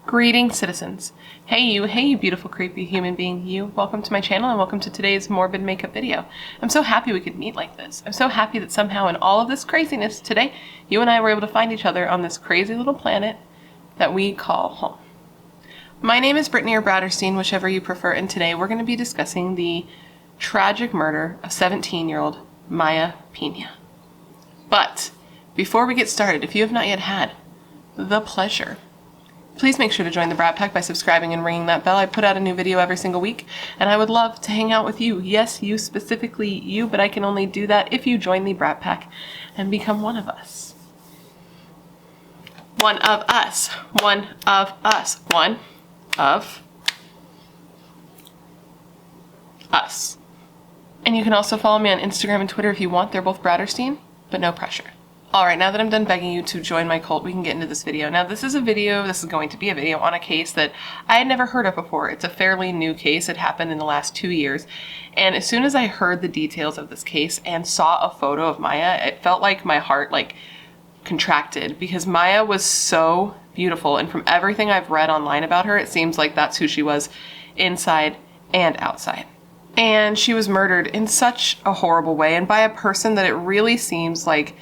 Greetings, citizens. Hey you beautiful creepy human being, you. Welcome to my channel and welcome to today's Morbid makeup video. I'm so happy we could meet like this. I'm so happy that somehow in all of this craziness today, you and I were able to find each other on this crazy little planet that we call home. My name is Brittany or Bratterstein, whichever you prefer, and today we're going to be discussing the tragic murder of 17-year-old Mya Pena. But before we get started, if you have not yet had the pleasure, please make sure to join the Brat Pack by subscribing and ringing that bell. I put out a new video every single week, and I would love to hang out with you. Yes, you, specifically you, but I can only do that if you join the Brat Pack and become one of us. One of us. One of us. One of us. And you can also follow me on Instagram and Twitter if you want. They're both Bratterstein, but no pressure. Alright, now that I'm done begging you to join my cult, we can get into this video. Now, this is going to be a video on a case that I had never heard of before. It's a fairly new case. It happened in the last 2 years. And as soon as I heard the details of this case and saw a photo of Mya, it felt like my heart, contracted, because Mya was so beautiful. And from everything I've read online about her, it seems like that's who she was inside and outside. And she was murdered in such a horrible way, and by a person that it really seems like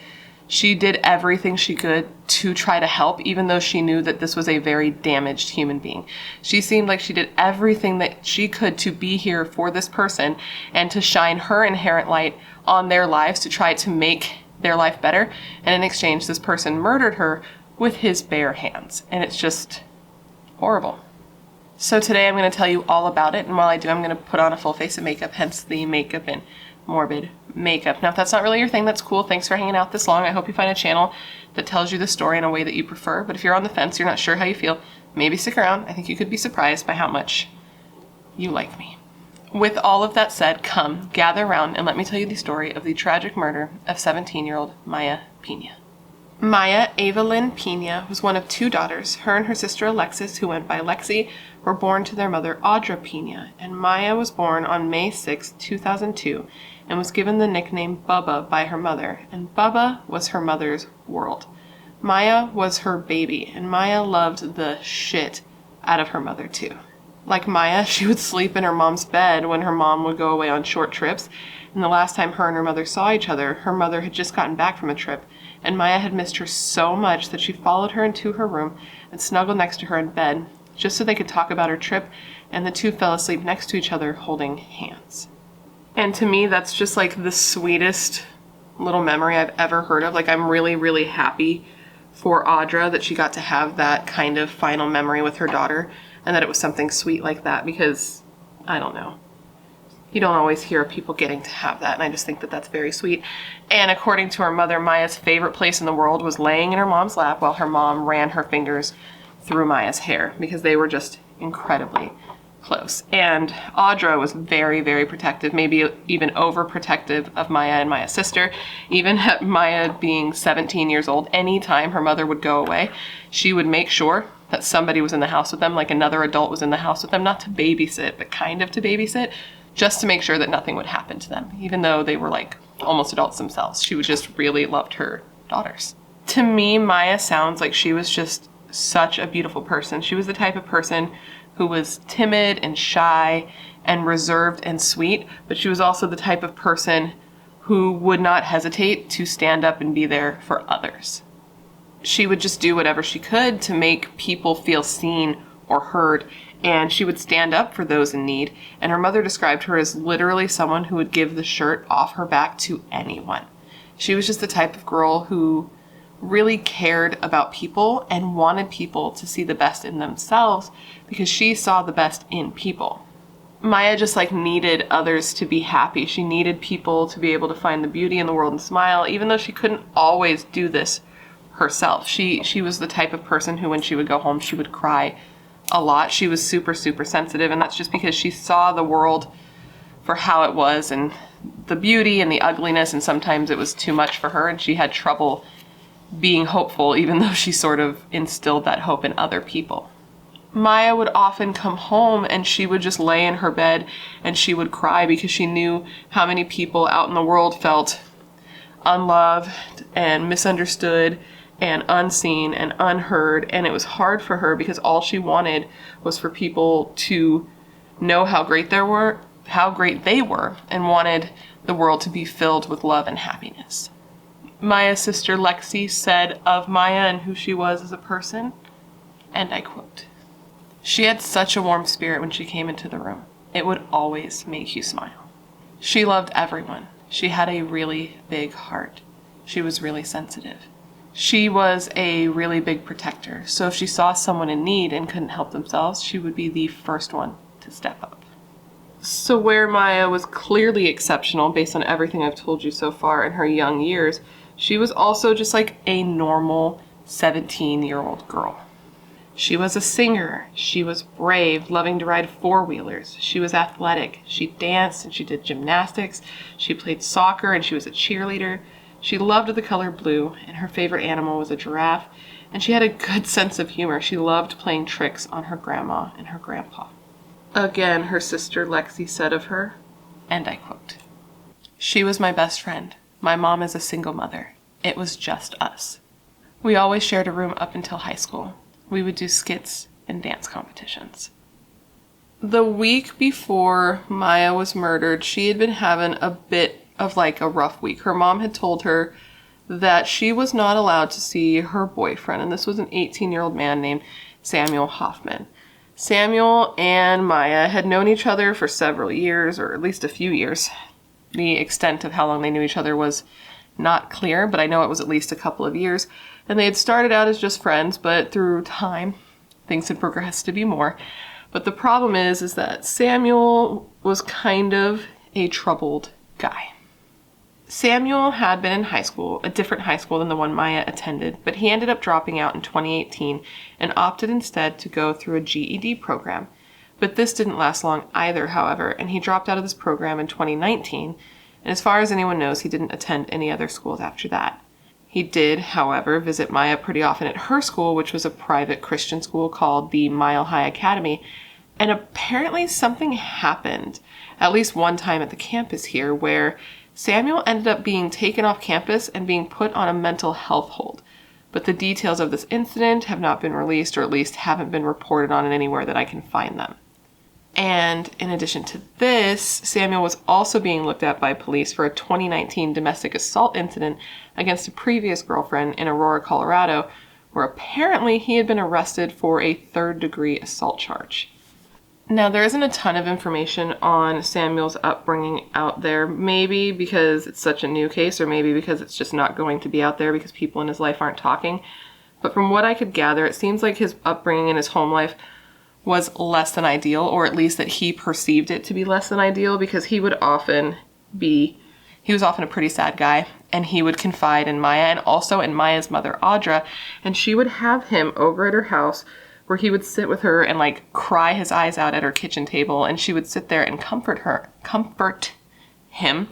she did everything she could to try to help, even though she knew that this was a very damaged human being. She seemed like she did everything that she could to be here for this person and to shine her inherent light on their lives to try to make their life better. And in exchange, this person murdered her with his bare hands. And it's just horrible. So today I'm going to tell you all about it. And while I do, I'm going to put on a full face of makeup, hence the makeup and morbid makeup. Now, if that's not really your thing, that's cool. Thanks for hanging out this long. I hope you find a channel that tells you the story in a way that you prefer. But if you're on the fence, you're not sure how you feel, maybe stick around. I think you could be surprised by how much you like me. With all of that said, come, gather around, and let me tell you the story of the tragic murder of 17-year-old Mya Pena. Mya Evelyn Pena was one of 2 daughters. Her and her sister Alexis, who went by Lexi, were born to their mother Audra Pena, and Mya was born on May 6, 2002, and was given the nickname Bubba by her mother, and Bubba was her mother's world. Mya was her baby, and Mya loved the shit out of her mother too. Like Mya, she would sleep in her mom's bed when her mom would go away on short trips, and the last time her and her mother saw each other, her mother had just gotten back from a trip, and Mya had missed her so much that she followed her into her room and snuggled next to her in bed, just so they could talk about her trip, and the two fell asleep next to each other holding hands. And to me, that's just like the sweetest little memory I've ever heard of. I'm really, really happy for Audra that she got to have that kind of final memory with her daughter, and that it was something sweet like that, because, I don't know, you don't always hear of people getting to have that, and I just think that that's very sweet. And according to her mother, Mya's favorite place in the world was laying in her mom's lap while her mom ran her fingers through Mya's hair, because they were just incredibly close. And Audra was very, very protective, maybe even overprotective of Mya and Mya's sister. Even at Mya being 17 years old, anytime her mother would go away, she would make sure that somebody was in the house with them, like another adult was in the house with them, not to babysit, but kind of to babysit, just to make sure that nothing would happen to them, even though they were almost adults themselves. She just really loved her daughters. To me, Mya sounds like she was just such a beautiful person. She was the type of person who was timid and shy and reserved and sweet, but she was also the type of person who would not hesitate to stand up and be there for others. She would just do whatever she could to make people feel seen or heard, and she would stand up for those in need. And her mother described her as literally someone who would give the shirt off her back to anyone. She was just the type of girl who really cared about people and wanted people to see the best in themselves, because she saw the best in people. Mya just needed others to be happy. She needed people to be able to find the beauty in the world and smile, even though she couldn't always do this herself. She was the type of person who, when she would go home, she would cry a lot. She was super, super sensitive, and that's just because she saw the world for how it was, and the beauty and the ugliness, and sometimes it was too much for her, and she had trouble being hopeful, even though she sort of instilled that hope in other people. Mya would often come home and she would just lay in her bed and she would cry, because she knew how many people out in the world felt unloved and misunderstood and unseen and unheard, and it was hard for her because all she wanted was for people to know how great they were, and wanted the world to be filled with love and happiness. Mya's sister Lexi said of Mya and who she was as a person, and I quote, "She had such a warm spirit when she came into the room. It would always make you smile. She loved everyone. She had a really big heart. She was really sensitive. She was a really big protector, so if she saw someone in need and couldn't help themselves, she would be the first one to step up." So where Mya was clearly exceptional based on everything I've told you so far in her young years, she was also just like a normal 17-year-old girl. She was a singer. She was brave, loving to ride four-wheelers. She was athletic. She danced and she did gymnastics. She played soccer and she was a cheerleader. She loved the color blue, and her favorite animal was a giraffe, and she had a good sense of humor. She loved playing tricks on her grandma and her grandpa. Again, her sister Lexi said of her, and I quote, "She was my best friend. My mom is a single mother. It was just us. We always shared a room up until high school. We would do skits and dance competitions." The week before Mya was murdered, she had been having a bit of like a rough week. Her mom had told her that she was not allowed to see her boyfriend, and this was an 18-year-old man named Samuel Hoffman. Samuel and Mya had known each other for several years, or at least a few years. The extent of how long they knew each other was not clear, but I know it was at least a couple of years. And they had started out as just friends, but through time, things had progressed to be more. But the problem is that Samuel was kind of a troubled guy. Samuel had been in high school, a different high school than the one Mya attended, but he ended up dropping out in 2018 and opted instead to go through a GED program. But this didn't last long either, however, and he dropped out of this program in 2019, and as far as anyone knows, he didn't attend any other schools after that. He did, however, visit Mya pretty often at her school, which was a private Christian school called the Mile High Academy, and apparently something happened, at least one time at the campus here, where Samuel ended up being taken off campus and being put on a mental health hold. But the details of this incident have not been released, or at least haven't been reported on anywhere that I can find them. And in addition to this, Samuel was also being looked at by police for a 2019 domestic assault incident against a previous girlfriend in Aurora, Colorado, where apparently he had been arrested for a third-degree assault charge. Now, there isn't a ton of information on Samuel's upbringing out there, maybe because it's such a new case, or maybe because it's just not going to be out there because people in his life aren't talking. But from what I could gather, it seems like his upbringing in his home life was less than ideal, or at least that he perceived it to be less than ideal, because he was often a pretty sad guy, and he would confide in Mya and also in Mya's mother, Audra, and she would have him over at her house where he would sit with her and like cry his eyes out at her kitchen table, and she would sit there and comfort him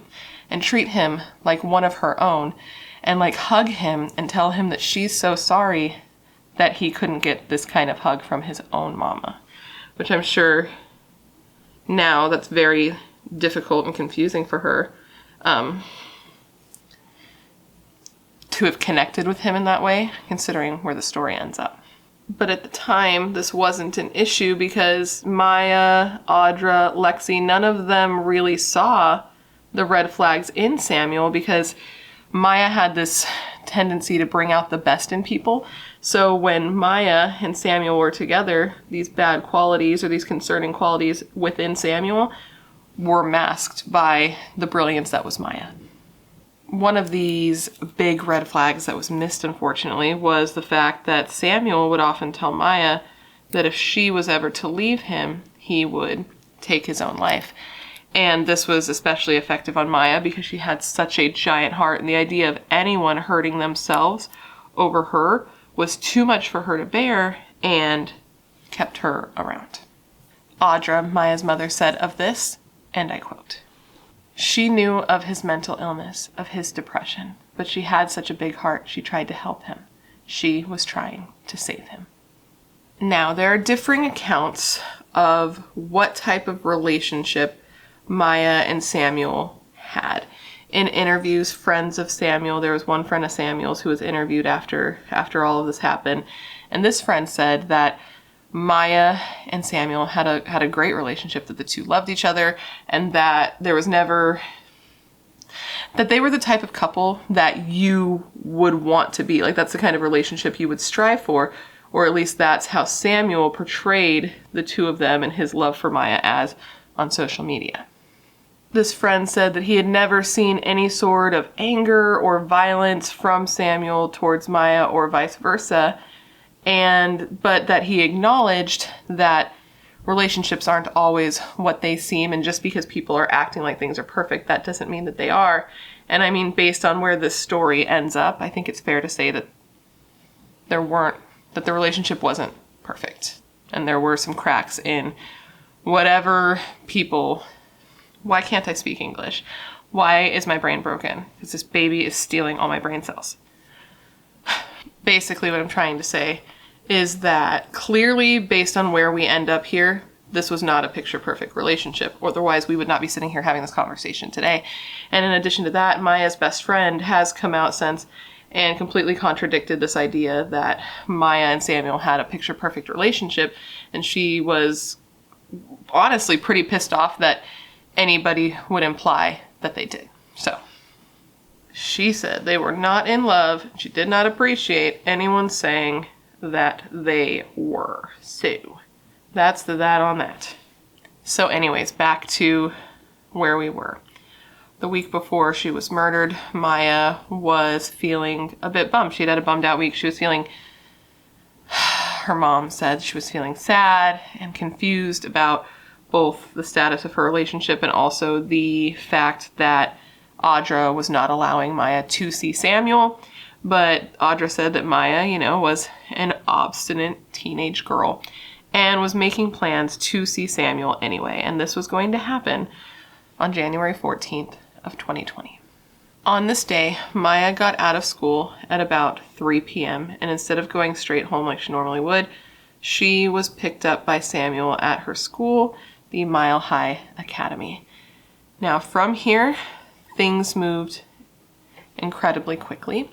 and treat him like one of her own, and like hug him and tell him that she's so sorry that he couldn't get this kind of hug from his own mama, which I'm sure now that's very difficult and confusing for her to have connected with him in that way, considering where the story ends up. But at the time, this wasn't an issue because Mya, Audra, Lexi, none of them really saw the red flags in Samuel, because Mya had this tendency to bring out the best in people. So when Mya and Samuel were together, these bad qualities or these concerning qualities within Samuel were masked by the brilliance that was Mya. One of these big red flags that was missed, unfortunately, was the fact that Samuel would often tell Mya that if she was ever to leave him, he would take his own life. And this was especially effective on Mya because she had such a giant heart, and the idea of anyone hurting themselves over her was too much for her to bear and kept her around. Audra, Mya's mother, said of this, and I quote, "She knew of his mental illness, of his depression, but she had such a big heart she tried to help him. She was trying to save him." Now, there are differing accounts of what type of relationship Mya and Samuel had. in interviews, friends of Samuel, there was one friend of Samuel's who was interviewed after all of this happened. And this friend said that Mya and Samuel had a great relationship, that the two loved each other, and that there was never, that they were the type of couple that you would want to be. Like, that's the kind of relationship you would strive for, or at least that's how Samuel portrayed the two of them and his love for Mya as on social media. This friend said that he had never seen any sort of anger or violence from Samuel towards Mya or vice versa, but that he acknowledged that relationships aren't always what they seem, and just because people are acting like things are perfect, that doesn't mean that they are. And I mean, based on where this story ends up, I think it's fair to say that that the relationship wasn't perfect, and there were some cracks in whatever people. Why can't I speak English? Why is my brain broken? Because this baby is stealing all my brain cells. Basically, what I'm trying to say is that clearly, based on where we end up here, this was not a picture-perfect relationship. Otherwise, we would not be sitting here having this conversation today. And in addition to that, Mya's best friend has come out since and completely contradicted this idea that Mya and Samuel had a picture-perfect relationship. And she was honestly pretty pissed off that anybody would imply that they did. So she said they were not in love. She did not appreciate anyone saying that they were. So that's that on that. So anyways, back to where we were. The week before she was murdered, Mya was feeling a bit bummed. She'd had a bummed out week. She was feeling, her mom said she was feeling sad and confused about both the status of her relationship and also the fact that Audra was not allowing Mya to see Samuel. But Audra said that Mya, was an obstinate teenage girl and was making plans to see Samuel anyway. And this was going to happen on January 14th of 2020. On this day, Mya got out of school at about 3 p.m. and instead of going straight home like she normally would, she was picked up by Samuel at her school, the Mile High Academy. Now from here, things moved incredibly quickly.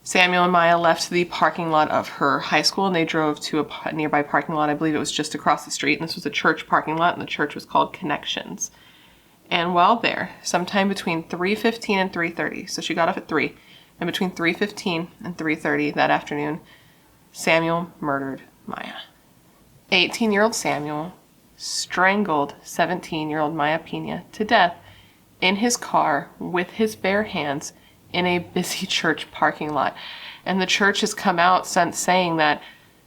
Samuel and Mya left the parking lot of her high school and they drove to a nearby parking lot. I believe it was just across the street, and this was a church parking lot, and the church was called Connections. And while there, sometime between 3:15 and 3:30, so she got off at 3, and between 3:15 and 3:30 that afternoon, Samuel murdered Mya. 18-year-old Samuel strangled 17-year-old Mya Pena to death in his car with his bare hands in a busy church parking lot. And the church has come out since saying that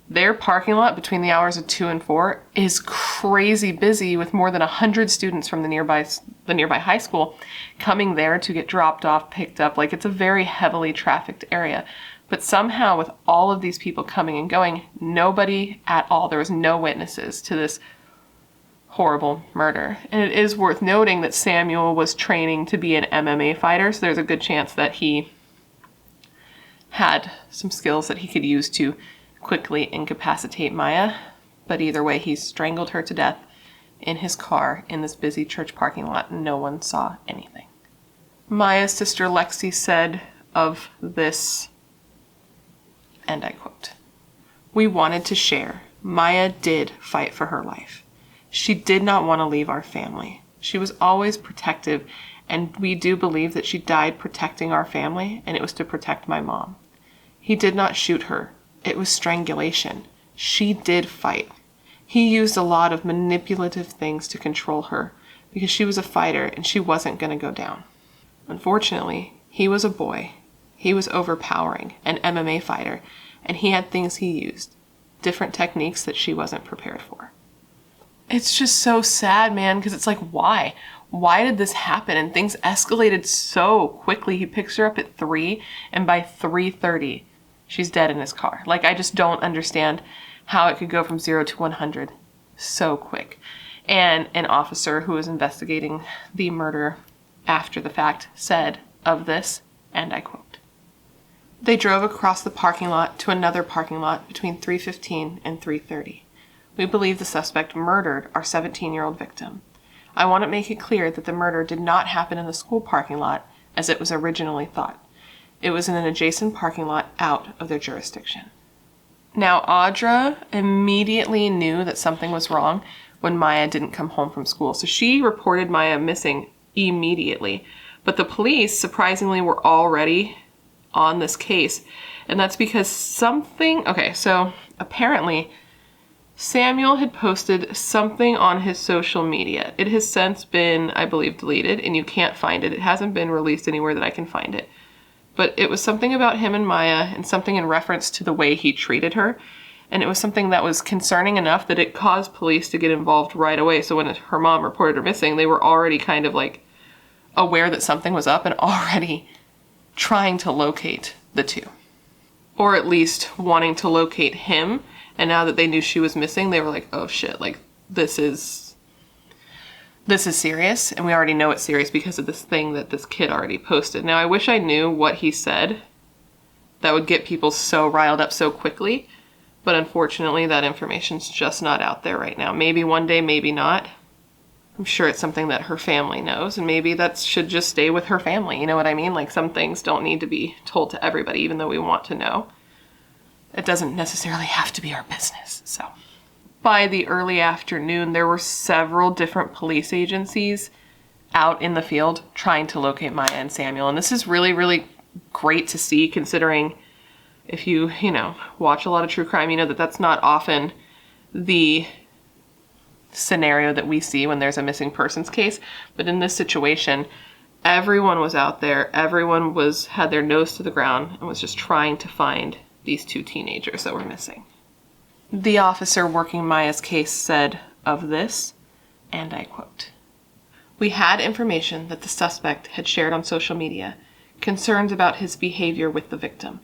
their parking lot between the hours of 2 and 4 is crazy busy with more than 100 students from the nearby high school coming there to get dropped off, picked up. Like, it's a very heavily trafficked area. But somehow with all of these people coming and going, nobody at all, there was no witnesses to this horrible murder. And it is worth noting that Samuel was training to be an MMA fighter, so there's a good chance that he had some skills that he could use to quickly incapacitate Mya. But either way, he strangled her to death in his car in this busy church parking lot, and no one saw anything. Mya's sister Lexi said of this, and I quote, "We wanted to share. Mya did fight for her life. She did not want to leave our family. She was always protective, and we do believe that she died protecting our family, and it was to protect my mom. He did not shoot her. It was strangulation. She did fight. He used a lot of manipulative things to control her because she was a fighter and she wasn't going to go down. Unfortunately, he was a boy. He was overpowering, an MMA fighter, and he had things he used, different techniques that she wasn't prepared for." It's just so sad, man, because it's like, why? Why did this happen? And things escalated so quickly. He picks her up at 3, and by 3:30, she's dead in his car. Like, I just don't understand how it could go from 0 to 100 so quick. And an officer who was investigating the murder after the fact said of this, and I quote, "They drove across the parking lot to another parking lot between 3:15 and 3:30. We believe the suspect murdered our 17-year-old victim. I want to make it clear that the murder did not happen in the school parking lot as it was originally thought. It was in an adjacent parking lot out of their jurisdiction. Now, Audra immediately knew that something was wrong when Mya didn't come home from school, so she reported Mya missing immediately. But the police, surprisingly, were already on this case, and that's because so apparently Samuel had posted something on his social media. It has since been, I believe, deleted, and you can't find it. It hasn't been released anywhere that I can find it. But it was something about him and Mya, and something in reference to the way he treated her. And it was something that was concerning enough that it caused police to get involved right away. So when her mom reported her missing, they were already kind of like aware that something was up and already trying to locate the two. Or at least wanting to locate him. And now that they knew she was missing, they were like, oh shit, like this is serious, and we already know it's serious because of this thing that this kid already posted. Now, I wish I knew what he said that would get people so riled up so quickly, but unfortunately that information's just not out there right now. Maybe one day, maybe not. I'm sure it's something that her family knows, and maybe that should just stay with her family, you know what I mean? Like, some things don't need to be told to everybody, even though we want to know. It doesn't necessarily have to be our business, so. By the early afternoon, there were several different police agencies out in the field trying to locate Mya and Samuel. And this is really, really great to see, considering if you watch a lot of true crime, you know that that's not often the scenario that we see when there's a missing persons case. But in this situation, everyone was out there. Everyone had their nose to the ground and was just trying to find these two teenagers that were missing. The officer working Mya's case said of this, and I quote, "We had information that the suspect had shared on social media concerns about his behavior with the victim.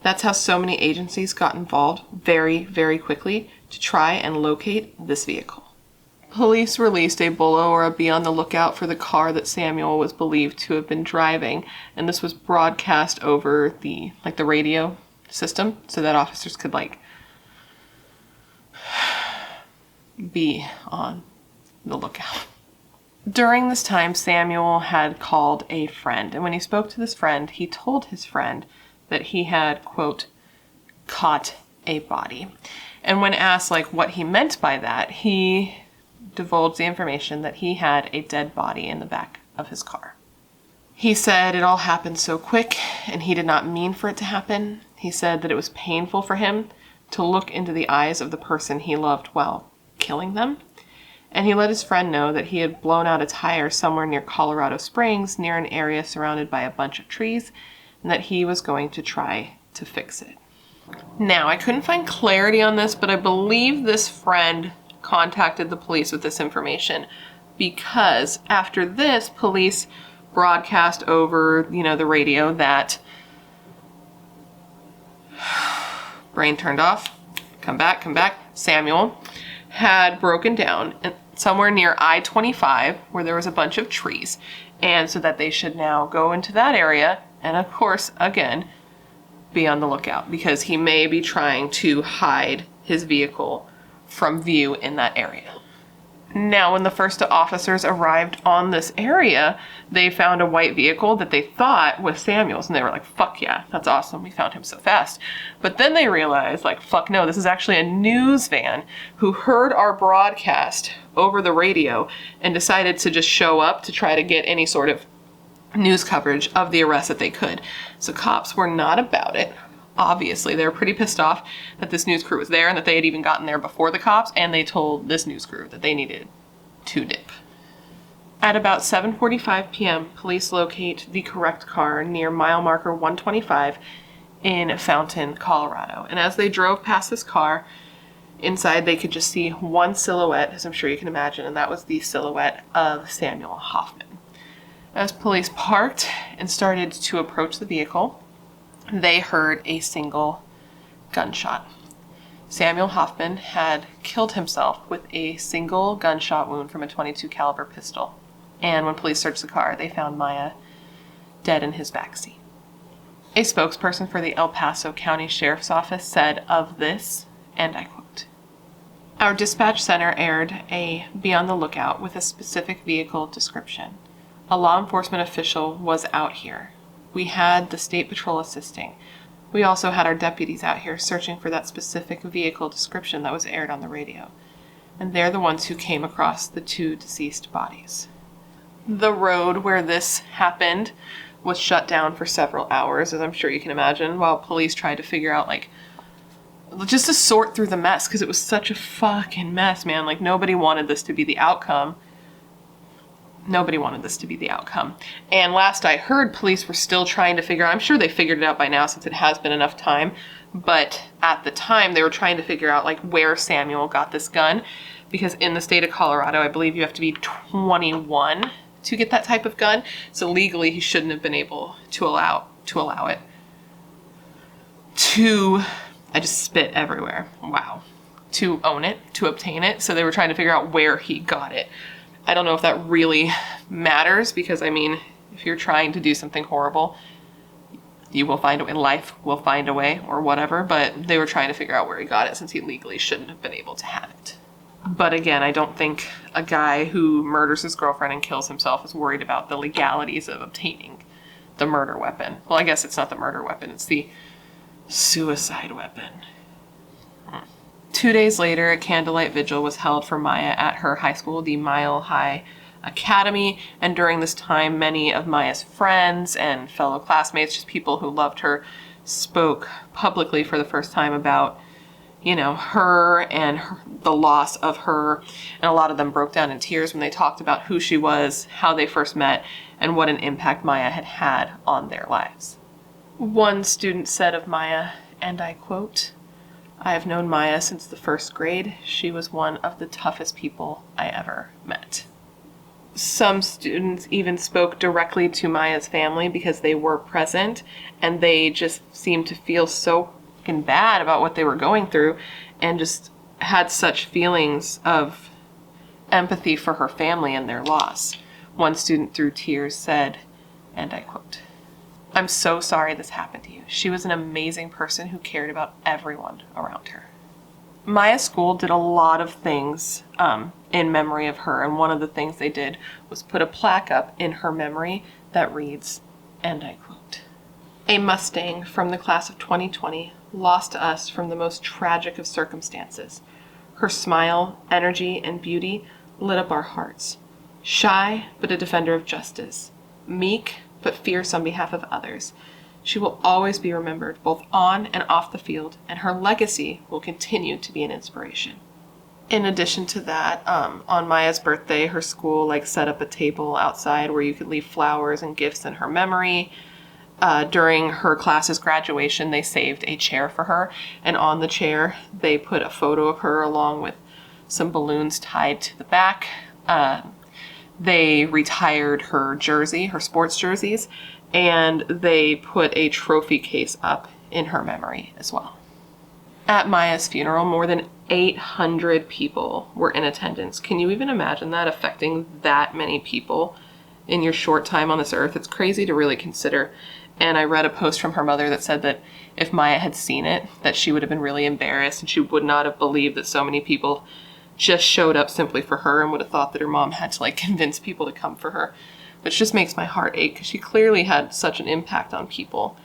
That's how so many agencies got involved very, very quickly to try and locate this vehicle." Police released a bolo or a be on the lookout for the car that Samuel was believed to have been driving, and this was broadcast over the radio system so that officers could be on the lookout. During this time, Samuel had called a friend, and when he spoke to this friend, he told his friend that he had, quote, caught a body. And when asked what he meant by that, he divulged the information that he had a dead body in the back of his car. He said it all happened so quick, and he did not mean for it to happen. He said that it was painful for him to look into the eyes of the person he loved while killing them. And he let his friend know that he had blown out a tire somewhere near Colorado Springs, near an area surrounded by a bunch of trees, and that he was going to try to fix it. Now, I couldn't find clarity on this, but I believe this friend contacted the police with this information because after this, police broadcast over, the radio that brain turned off, come back, Samuel had broken down somewhere near I-25 where there was a bunch of trees, and so that they should now go into that area and, of course, again, be on the lookout because he may be trying to hide his vehicle from view in that area. Now, when the first officers arrived on this area, they found a white vehicle that they thought was Samuel's, and they were like, fuck yeah, that's awesome, we found him so fast. But then they realized, fuck no, this is actually a news van who heard our broadcast over the radio and decided to just show up to try to get any sort of news coverage of the arrest that they could. So cops were not about it. Obviously, they were pretty pissed off that this news crew was there and that they had even gotten there before the cops, and they told this news crew that they needed to dip. At about 7:45 p.m., police locate the correct car near mile marker 125 in Fountain, Colorado. And as they drove past this car, inside they could just see one silhouette, as I'm sure you can imagine, and that was the silhouette of Samuel Hoffman. As police parked and started to approach the vehicle, they heard a single gunshot. Samuel Hoffman had killed himself with a single gunshot wound from a .22 caliber pistol. And when police searched the car, they found Mya dead in his backseat. A spokesperson for the El Paso County Sheriff's Office said of this, and I quote, Our dispatch center aired a "Be on the lookout" with a specific vehicle description. A law enforcement official was out here. We had the state patrol assisting. We also had our deputies out here searching for that specific vehicle description that was aired on the radio. And they're the ones who came across the 2 deceased bodies. The road where this happened was shut down for several hours, as I'm sure you can imagine, while police tried to figure out, like, just to sort through the mess, because it was such a fucking mess, man. Like, nobody wanted this to be the outcome. Nobody wanted this to be the outcome. And last I heard, police were still trying to figure out, I'm sure they figured it out by now since it has been enough time, but at the time they were trying to figure out, like, where Samuel got this gun, because in the state of Colorado, I believe you have to be 21 to get that type of gun. So legally, he shouldn't have been able to allow it. I just spit everywhere. Wow. To own it, to obtain it. So they were trying to figure out where he got it. I don't know if that really matters, because, I mean, if you're trying to do something horrible, you will find a way. Life will find a way, or whatever. But they were trying to figure out where he got it, since he legally shouldn't have been able to have it. But again, I don't think a guy who murders his girlfriend and kills himself is worried about the legalities of obtaining the murder weapon. Well, I guess it's not the murder weapon, it's the suicide weapon. 2 days later, a candlelight vigil was held for Mya at her high school, the Mile High Academy, and during this time, many of Mya's friends and fellow classmates, just people who loved her, spoke publicly for the first time about, you know, her and the loss of her, and a lot of them broke down in tears when they talked about who she was, how they first met, and what an impact Mya had had on their lives. One student said of Mya, and I quote, "I have known Mya since the 1st grade. She was one of the toughest people I ever met." Some students even spoke directly to Mya's family because they were present, and they just seemed to feel so bad about what they were going through, and just had such feelings of empathy for her family and their loss. One student through tears said, and I quote, "I'm so sorry this happened to you. She was an amazing person who cared about everyone around her." Mya's school did a lot of things in memory of her, and one of the things they did was put a plaque up in her memory that reads, and I quote, "A Mustang from the class of 2020 lost to us from the most tragic of circumstances. Her smile, energy, and beauty lit up our hearts. Shy, but a defender of justice. Meek, but fierce on behalf of others. She will always be remembered, both on and off the field, and her legacy will continue to be an inspiration." In addition to that, on Mya's birthday, her school set up a table outside where you could leave flowers and gifts in her memory. During her class's graduation, they saved a chair for her, and on the chair, they put a photo of her along with some balloons tied to the back. They retired her jersey, her sports jerseys, and they put a trophy case up in her memory as well. At Mya's funeral, more than 800 people were in attendance. Can you even imagine that, affecting that many people in your short time on this earth? It's crazy to really consider. And I read a post from her mother that said that if Mya had seen it, that she would have been really embarrassed, and she would not have believed that so many people just showed up simply for her, and would have thought that her mom had to convince people to come for her, which just makes my heart ache, because she clearly had such an impact on people.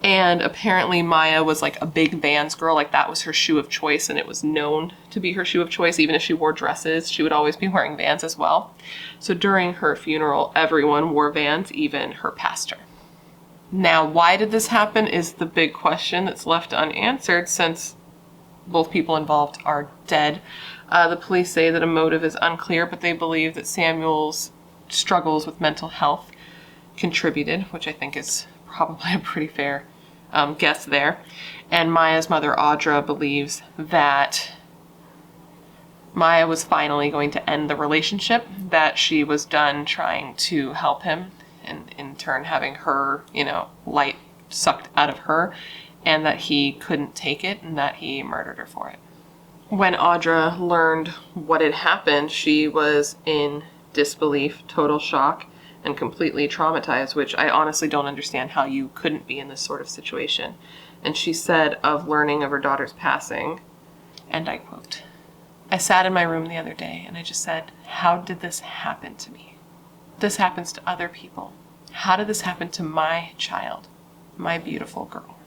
And apparently Mya was a big Vans girl, that was her shoe of choice, and it was known to be her shoe of choice. Even if she wore dresses, she would always be wearing Vans as well. So during her funeral, everyone wore Vans, even her pastor. Now, why did this happen is the big question that's left unanswered, since both people involved are dead. The police say that a motive is unclear, but they believe that Samuel's struggles with mental health contributed, which I think is probably a pretty fair guess there. And Mya's mother, Audra, believes that Mya was finally going to end the relationship, that she was done trying to help him, and in turn having her, light sucked out of her, and that he couldn't take it, and that he murdered her for it. When Audra learned what had happened, she was in disbelief, total shock, and completely traumatized, which I honestly don't understand how you couldn't be in this sort of situation. And she said of learning of her daughter's passing, and I quote, I sat in my room the other day and I just said, how did this happen to me? This happens to other people. How did this happen to my child, my beautiful girl?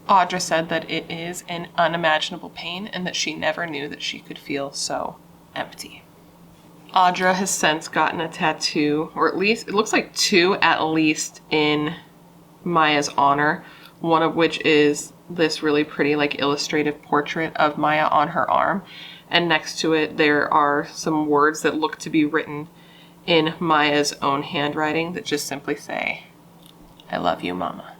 Audra said that it is an unimaginable pain and that she never knew that she could feel so empty. Audra has since gotten a tattoo, or at least, it looks like 2 at least, in Mya's honor, one of which is this really pretty like illustrative portrait of Mya on her arm, and next to it there are some words that look to be written in Mya's own handwriting that just simply say, I love you, Mama.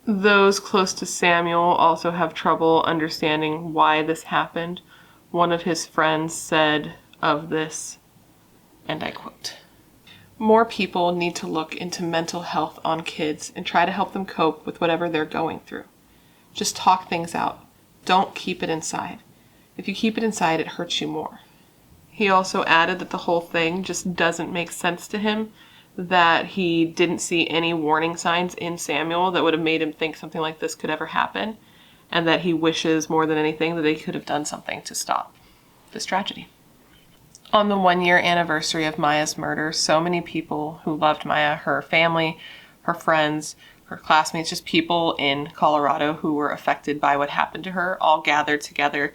Those close to Samuel also have trouble understanding why this happened. One of his friends said of this, and I quote, more people need to look into mental health on kids and try to help them cope with whatever they're going through. Just talk things out. Don't keep it inside. If you keep it inside, it hurts you more. He also added that the whole thing just doesn't make sense to him, that he didn't see any warning signs in Samuel that would have made him think something like this could ever happen, and that he wishes more than anything that they could have done something to stop this tragedy. On the 1-year anniversary of Mya's murder, so many people who loved Mya, her family, her friends, her classmates, just people in Colorado who were affected by what happened to her, all gathered together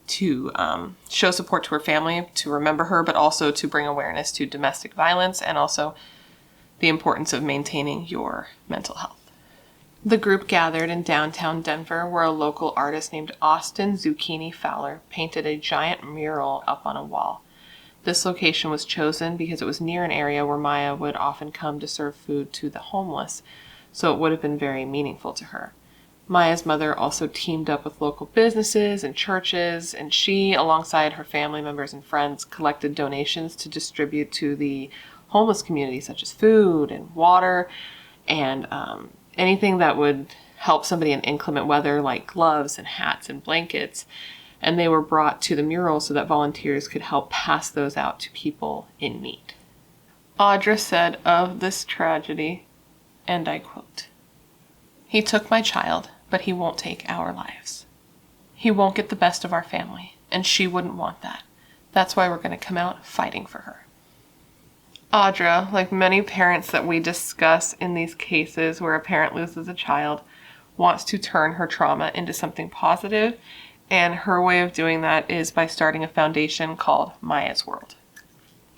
to show support to her family, to remember her, but also to bring awareness to domestic violence and also the importance of maintaining your mental health. The group gathered in downtown Denver where a local artist named Austin Zucchini Fowler painted a giant mural up on a wall. This location was chosen because it was near an area where Mya would often come to serve food to the homeless, so it would have been very meaningful to her. Mya's mother also teamed up with local businesses and churches, and she, alongside her family members and friends, collected donations to distribute to the homeless community, such as food and water and anything that would help somebody in inclement weather, like gloves and hats and blankets. And they were brought to the mural so that volunteers could help pass those out to people in need. Audra said of this tragedy, and I quote, he took my child, but he won't take our lives. He won't get the best of our family, and she wouldn't want that. That's why we're going to come out fighting for her. Audra, like many parents that we discuss in these cases where a parent loses a child, wants to turn her trauma into something positive, and her way of doing that is by starting a foundation called Mya's World.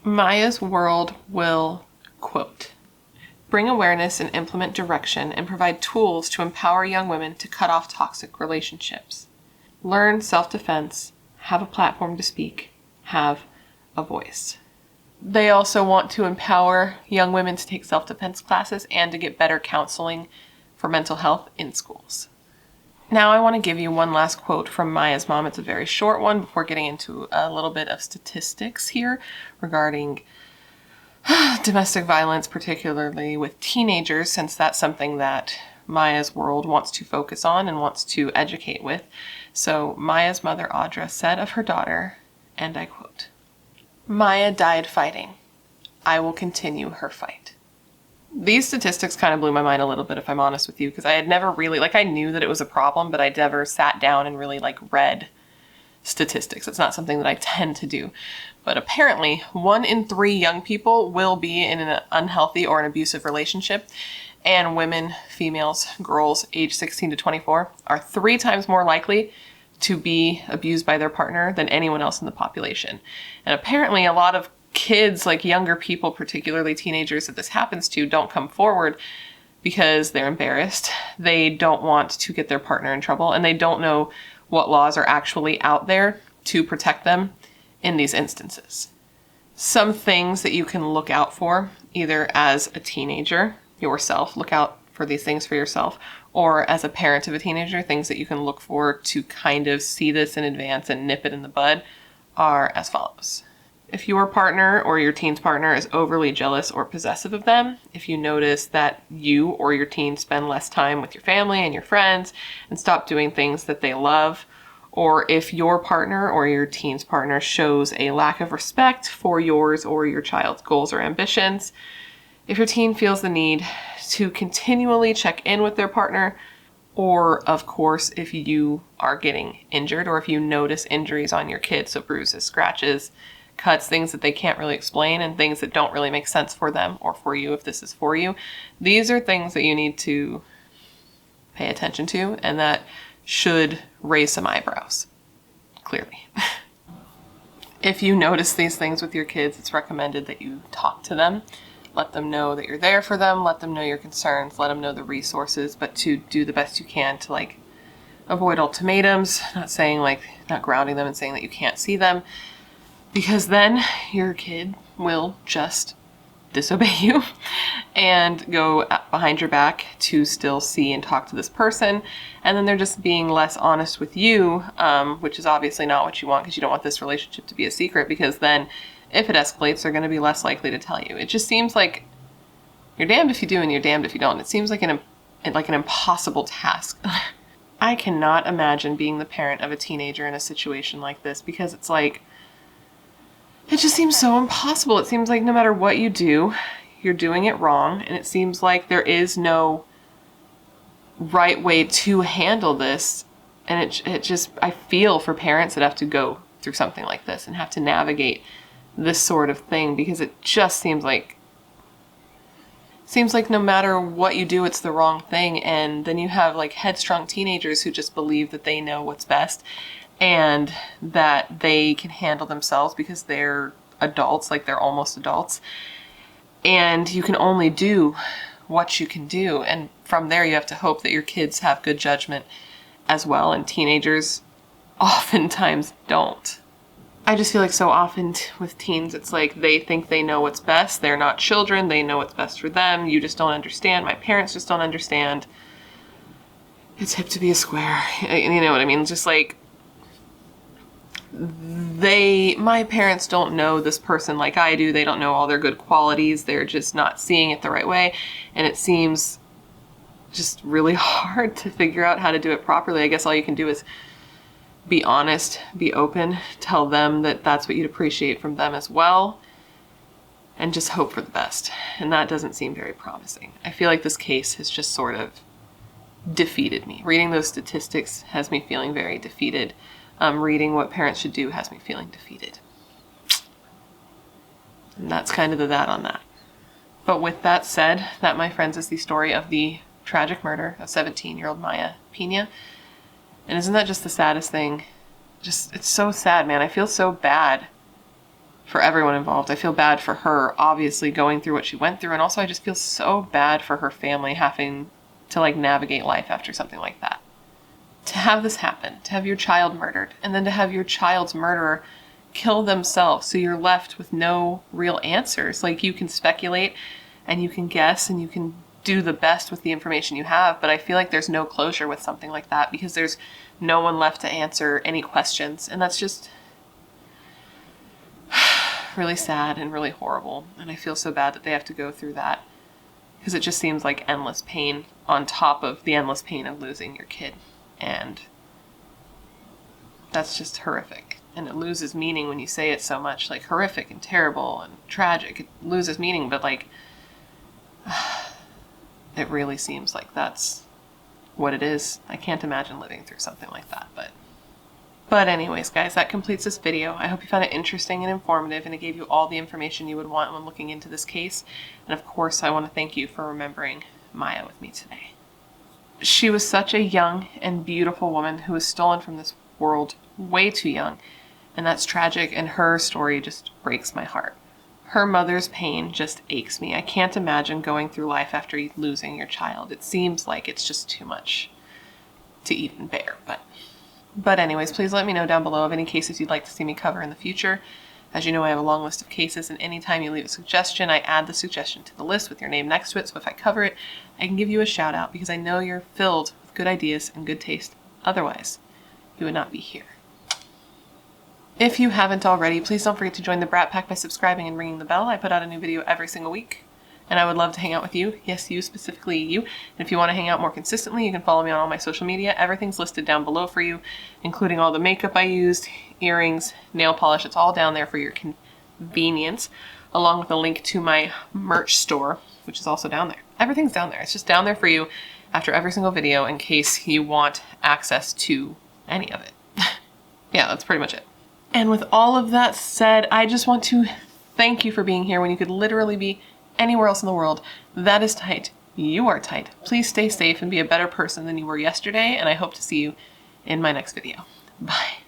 Mya's World will, quote, bring awareness and implement direction and provide tools to empower young women to cut off toxic relationships. Learn self-defense, have a platform to speak, have a voice. They also want to empower young women to take self-defense classes and to get better counseling for mental health in schools. Now I want to give you one last quote from Mya's mom. It's a very short one before getting into a little bit of statistics here regarding domestic violence, particularly with teenagers, since that's something that Mya's World wants to focus on and wants to educate with. So Mya's mother, Audra, said of her daughter, and I quote, Mya died fighting. I will continue her fight. These statistics kind of blew my mind a little bit, if I'm honest with you, because I had never really, I knew that it was a problem, but I never sat down and really, read statistics. It's not something that I tend to do. But apparently, 1 in 3 young people will be in an unhealthy or an abusive relationship, and women, females, girls aged 16 to 24 are 3 times more likely to be abused by their partner than anyone else in the population. And apparently, a lot of kids, younger people, particularly teenagers that this happens to, don't come forward because they're embarrassed. They don't want to get their partner in trouble, and they don't know what laws are actually out there to protect them in these instances. Some things that you can look out for, either as a teenager yourself, look out for these things for yourself, or as a parent of a teenager, things that you can look for to kind of see this in advance and nip it in the bud, are as follows. If your partner or your teen's partner is overly jealous or possessive of them, if you notice that you or your teen spend less time with your family and your friends and stop doing things that they love, or if your partner or your teen's partner shows a lack of respect for yours or your child's goals or ambitions, if your teen feels the need to continually check in with their partner, Or, of course, if you are getting injured or if you notice injuries on your kids, so bruises, scratches, cuts, things that they can't really explain and things that don't really make sense for them or for you if this is for you. These are things that you need to pay attention to and that should raise some eyebrows, clearly. If you notice these things with your kids, it's recommended that you talk to them. Let them know that you're there for them. Let them know your concerns. Let them know the resources, but to do the best you can to like avoid ultimatums, not grounding them and saying that you can't see them, because then your kid will just disobey you and go behind your back to still see and talk to this person. And then they're just being less honest with you, which is obviously not what you want, because you don't want this relationship to be a secret, because then if it escalates, they're going to be less likely to tell you. It just seems like you're damned if you do and you're damned if you don't. It seems like an impossible task. I cannot imagine being the parent of a teenager in a situation like this, because it's like, it just seems so impossible. It seems like no matter what you do, you're doing it wrong. And it seems like there is no right way to handle this. And it just, I feel for parents that have to go through something like this and have to navigate this sort of thing, because it just seems like no matter what you do, it's the wrong thing. And then you have like headstrong teenagers who just believe that they know what's best and that they can handle themselves because they're adults, like they're almost adults. And you can only do what you can do. And from there, you have to hope that your kids have good judgment as well. And teenagers oftentimes don't. I just feel like so often with teens, it's like they think they know what's best. They're not children. They know what's best for them. You just don't understand. My parents just don't understand. It's hip to be a square. You know what I mean? Just like my parents don't know this person like I do. They don't know all their good qualities. They're just not seeing it the right way. And it seems just really hard to figure out how to do it properly. I guess all you can do is be honest, be open, tell them that that's what you'd appreciate from them as well, and just hope for the best. And that doesn't seem very promising. I feel like this case has just sort of defeated me. Reading those statistics has me feeling very defeated. Reading what parents should do has me feeling defeated. And that's kind of that on that. But with that said, that, my friends, is the story of the tragic murder of 17-year-old Mya Pena. And isn't that just the saddest thing? Just, it's so sad, man. I feel so bad for everyone involved. I feel bad for her, obviously, going through what she went through. And also, I just feel so bad for her family having to, like, navigate life after something like that. To have this happen, to have your child murdered, and then to have your child's murderer kill themselves, so you're left with no real answers. Like, you can speculate, and you can guess, and you can do the best with the information you have, but I feel like there's no closure with something like that, because there's no one left to answer any questions, and that's just really sad and really horrible. And I feel so bad that they have to go through that, because it just seems like endless pain on top of the endless pain of losing your kid. And that's just horrific. And it loses meaning when you say it so much, like horrific and terrible and tragic. It loses meaning, but like, it really seems like that's what it is. I can't imagine living through something like that, But anyways, guys, that completes this video. I hope you found it interesting and informative, and it gave you all the information you would want when looking into this case. And of course, I want to thank you for remembering Mya with me today. She was such a young and beautiful woman who was stolen from this world way too young, and that's tragic, and her story just breaks my heart. Her mother's pain just aches me. I can't imagine going through life after losing your child. It seems like it's just too much to even bear. But anyways, please let me know down below of any cases you'd like to see me cover in the future. As you know, I have a long list of cases, and anytime you leave a suggestion, I add the suggestion to the list with your name next to it, so if I cover it, I can give you a shout out, because I know you're filled with good ideas and good taste. Otherwise, you would not be here. If you haven't already, please don't forget to join the Brat Pack by subscribing and ringing the bell. I put out a new video every single week, and I would love to hang out with you. Yes, you, specifically you. And if you want to hang out more consistently, you can follow me on all my social media. Everything's listed down below for you, including all the makeup I used, earrings, nail polish. It's all down there for your convenience, along with a link to my merch store, which is also down there. Everything's down there. It's just down there for you. after every single video in case you want access to any of it. Yeah, that's pretty much it. And with all of that said, I just want to thank you for being here when you could literally be anywhere else in the world. That is tight. You are tight. Please stay safe and be a better person than you were yesterday, and I hope to see you in my next video. Bye.